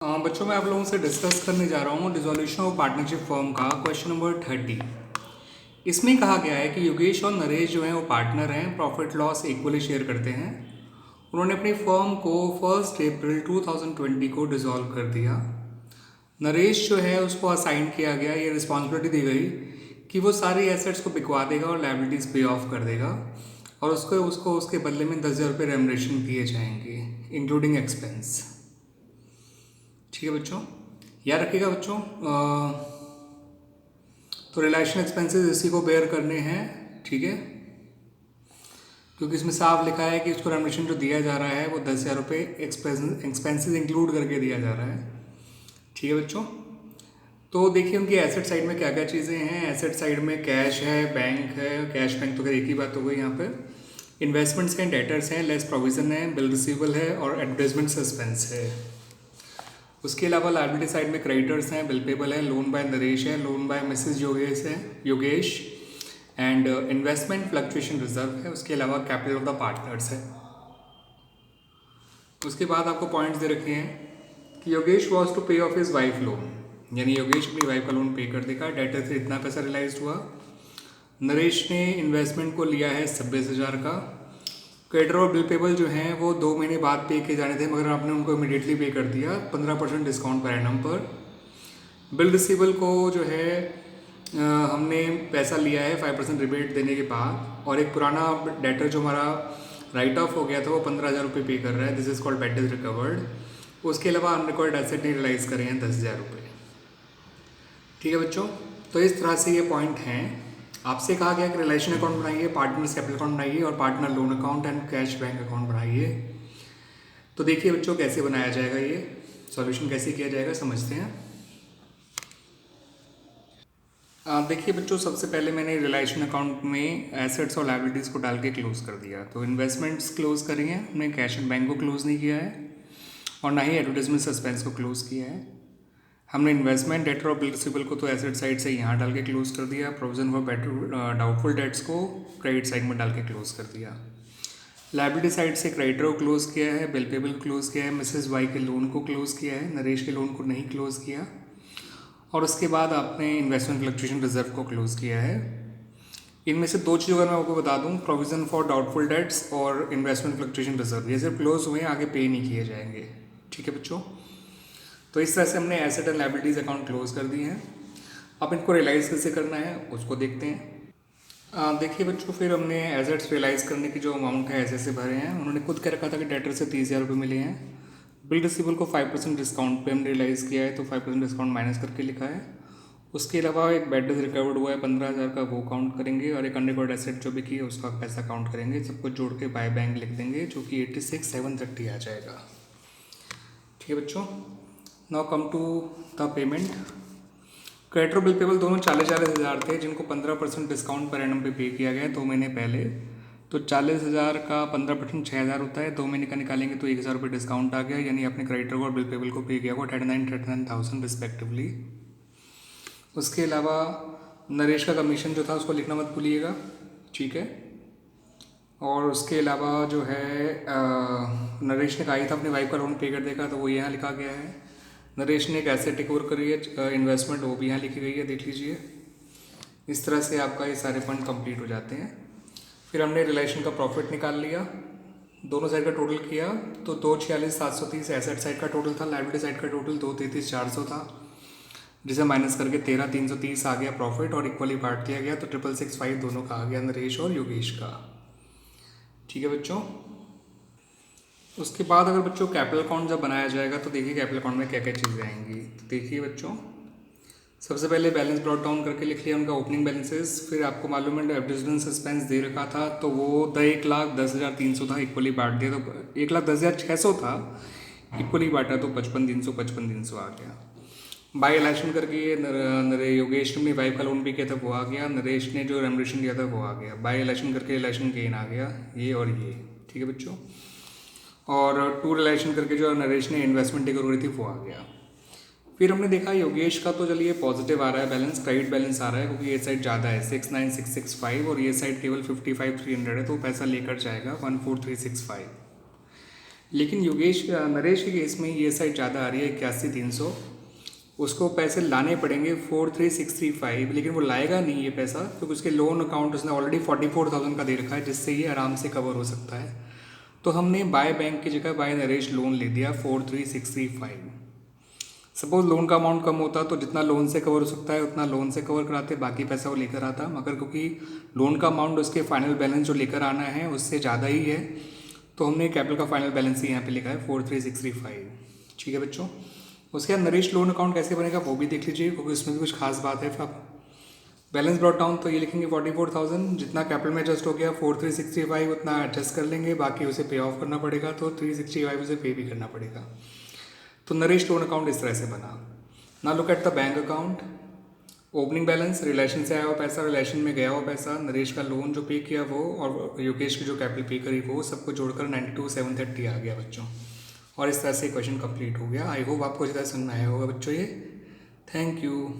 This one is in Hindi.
बच्चों मैं आप लोगों से डिस्कस करने जा रहा हूँ डिसोल्यूशन ऑफ पार्टनरशिप फर्म का क्वेश्चन नंबर 30। इसमें कहा गया है कि योगेश और नरेश जो हैं वो पार्टनर हैं, प्रॉफिट लॉस इक्वली शेयर करते हैं। उन्होंने अपनी फर्म को 1 अप्रैल 2020 को डिसॉल्व कर दिया। नरेश जो है उसको असाइन किया गया, ये रिस्पॉन्सिबिलिटी दी गई कि वो सारी एसेट्स को बिकवा देगा और लाइबिलिटीज़ पे ऑफ कर देगा और उसको उसको उसके बदले में 10,000 रुपये रेमरेशन दिए जाएंगे इंक्लूडिंग एक्सपेंस। ठीक है बच्चों, याद रखिएगा बच्चों। तो रिलेशन एक्सपेंसेस इसी को बेयर करने हैं, ठीक है, क्योंकि इसमें साफ लिखा है कि इसको रेमरेशन जो दिया जा रहा है वो 10,000 रुपये एक्सपेंसेस इंक्लूड करके दिया जा रहा है। ठीक है बच्चों, तो देखिए उनकी एसेट साइड में क्या क्या चीज़ें हैं। एसेट साइड में कैश है, बैंक है, कैश बैंक तो एक ही बात हो गई यहाँ पे। इन्वेस्टमेंट्स हैं, डेटर्स हैं, लेस प्रोविजन है, बिल रिसीवेबल है और एडवर्टाइजमेंट सस्पेंस है। उसके अलावा लाइबिलिटी साइड में क्रेडिटर्स हैं, बिल पेबल है, लोन बाय नरेश है, loan by Mrs Yogesh and investment fluctuation reserve है। उसके अलावा कैपिटल ऑफ द पार्टनर्स है। उसके बाद आपको पॉइंट्स दे रखे हैं कि योगेश वॉज टू पे ऑफ हिज वाइफ लोन, यानी योगेश अपनी वाइफ का लोन पे कर देगा। डेटर से इतना पैसा रियलाइज हुआ। नरेश ने इन्वेस्टमेंट को लिया है 26,000 का। क्रेडिटर और बिल पेबल जो हैं वो 2 महीने बाद पे किए जाने थे, मगर आपने उनको इमीडिएटली पे कर दिया 15% डिस्काउंट पर एनम पर। बिल रिसीवेबल को जो है हमने पैसा लिया है 5% रिबेट देने के बाद, और एक पुराना डेटर जो हमारा राइट ऑफ हो गया था वो 15,000 रुपये पे कर रहा है। This is called bad is recovered. उसके अलावा अनरिकॉर्ड एसेट नहीं रियलाइज करे हैं 10,000 रुपये। ठीक है बच्चों, तो इस तरह से ये पॉइंट हैं। आपसे कहा गया कि रिलेशन अकाउंट बनाइए, पार्टनर्स कैपिटल अकाउंट बनाइए और partner loan account and cash bank account बनाइए। तो देखिए बच्चों कैसे बनाया जाएगा, ये सॉल्यूशन कैसे किया जाएगा समझते हैं। देखिए बच्चों, सबसे पहले मैंने रिलेशन अकाउंट में एसेट्स और लाइबिलिटीज़ को डाल के क्लोज कर दिया। तो इन्वेस्टमेंट्स क्लोज करी हैं हमने, कैश एंड बैंक को क्लोज नहीं किया है और ना ही एडवर्टाइजमेंट सस्पेंस को क्लोज किया है। हमने इन्वेस्टमेंट, डेटर और बिल रिसीवेबल को तो एसेट साइड से यहाँ डाल के क्लोज कर दिया। Provision for better doubtful debts को क्रेडिट साइड में डाल के क्लोज कर दिया। लाइबिलिटी साइड से क्रेडिटर को क्लोज किया है, बिल पेबल को क्लोज किया है, मिसेस वाई के लोन को क्लोज किया है, नरेश के लोन को नहीं क्लोज किया। और उसके बाद आपने इन्वेस्टमेंट फ्लक्चुएशन रिजर्व को क्लोज किया है। इनमें से 2 चीज़ अगर मैं आपको बता दूं, प्रोविजन फॉर डाउटफुल डेट्स और इन्वेस्टमेंट फ्लक्चुएशन रिजर्व, ये सिर्फ क्लोज हुए हैं, आगे पे नहीं किए जाएंगे। ठीक है बच्चों, तो इस तरह से हमने asset and liabilities account close कर दिए हैं। अब इनको रियलाइज़ कैसे करना है उसको देखते हैं। देखिए बच्चों, फिर हमने एसेट्स रियलाइज़ करने की जो अमाउंट है ऐसे भरे हैं। उन्होंने खुद कह रखा था कि डेटर से 30,000 रुपये मिले हैं। बिल रिसीवेबल को 5% डिस्काउंट पे हमने रियलाइज़ किया है, तो 5% डिस्काउंट माइनस करके लिखा है। उसके अलावा एक बैड डेट रिकवर्ड हुआ है 15,000 का, वो काउंट करेंगे और एक अनरिकॉर्ड एसेट जो भी की है उसका पैसा काउंट करेंगे। सबको जोड़ के बाय बैंक लिख देंगे जो कि 86,730 आ जाएगा। ठीक है बच्चों, now come to the payment. Creditor bill payable दोनों 40,000 थे, जिनको 15% डिस्काउंट पर एनम पे किया गया 2 महीने पहले। तो 40,000 का 15% 6,000 होता है। 2 महीने का निकालेंगे तो 1,000 रुपये डिस्काउंट आ गया, यानी अपने क्रेडिटर को और बिल पेबल को पे किया हुआ 39,000 रिस्पेक्टिवली। उसके अलावा नरेश का कमीशन जो था उसको लिखना मत भूलिएगा, ठीक है। और उसके अलावा जो है नरेश ने कहा था अपनी वाइफ का लोन पे कर देगा, तो वो यहाँ लिखा गया है। नरेश ने एक एसेट टेक ओवर करी है इन्वेस्टमेंट, वो भी यहाँ लिखी गई है, देख लीजिए। इस तरह से आपका ये सारे फंड कंप्लीट हो जाते हैं। फिर हमने रिलेशन का प्रॉफिट निकाल लिया, दोनों साइड का टोटल किया तो 246,730 एसेट साइड का टोटल था, लाइबिलिटी साइड का टोटल 233,400 था, जिसे माइनस करके 13,330 आ गया प्रॉफिट और इक्वली बांट दिया गया। तो 6,665 दोनों का आ गया, नरेश और योगेश का। ठीक है बच्चों, उसके बाद अगर बच्चों कैपिटल अकाउंट जब बनाया जाएगा तो देखिए कैपिटल अकाउंट में क्या क्या चीज़ें आएंगी। तो देखिए बच्चों, सबसे पहले बैलेंस ब्रॉट डाउन करके लिख लिया उनका ओपनिंग बैलेंसेस। फिर आपको मालूम है एडवर्टाइजमेंट सस्पेंस दे रखा था, तो वो 1,10,300 था, इक्वली बांट दिया तो 1,10,600 था, इक्वली बांटा तो 55,300 आ गया। बाय इलेक्शन करके ये योगेश ने अपनी वाइफ का लोन भी किया था, वो आ गया। नरेश ने जो रेमरेशन दिया था वो आ गया। बाय इलेक्शन करके इलेक्शन गेन आ गया, ये और ये। ठीक है बच्चों, और टू रिलेशन करके जो नरेश ने इन्वेस्टमेंट टेक ओवर करी थी वो आ गया। फिर हमने देखा योगेश का तो चलिए पॉजिटिव आ रहा है बैलेंस, क्रेडिट बैलेंस आ रहा है, क्योंकि ये साइड ज़्यादा है 69,665 और ये साइड केवल 55,300 है, तो पैसा लेकर जाएगा 14,365। लेकिन नरेश के केस में ये साइड ज़्यादा आ रही है 81,300। उसको पैसे लाने पड़ेंगे 43,635, लेकिन वो लाएगा नहीं ये पैसा क्योंकि उसके लोन अकाउंट उसने ऑलरेडी 44,000 का दे रखा है, जिससे ये आराम से कवर हो सकता है। तो हमने बाय बैंक की जगह बाय नरेश लोन ले दिया 43,635। सपोज लोन का अमाउंट कम होता तो जितना लोन से कवर हो सकता है उतना लोन से कवर कराते, बाकी पैसा वो लेकर आता। मगर क्योंकि लोन का अमाउंट उसके फाइनल बैलेंस जो लेकर आना है उससे ज़्यादा ही है, तो हमने कैपिटल का फाइनल बैलेंस ही यहाँ पे लिखा है 43,635। ठीक है बच्चों। उसके बाद नरेश लोन अकाउंट कैसे बनेगा वो भी देख लीजिए, क्योंकि उसमें भी कुछ खास बात है। अब बैलेंस ब्रॉट डाउन तो ये लिखेंगे 44,000, जितना कैपिटल में एडजस्ट हो गया 4365 उतना एडजस्ट कर लेंगे, बाकी उसे पे ऑफ करना पड़ेगा, तो 365 उसे पे भी करना पड़ेगा। तो नरेश लोन अकाउंट इस तरह से बना। ना look at the bank account. Opening balance relation से आया हुआ पैसा, रिलेशन में गया हुआ पैसा, नरेश का लोन जो पे किया वो, और योगेश की जो कैपिटल पे करी वो, सबको जोड़कर 92,730 आ गया बच्चों। और इस तरह से क्वेश्चन कंप्लीट हो गया। आई होप आपको ज़्यादा समझ में आया होगा बच्चों ये। Thank you.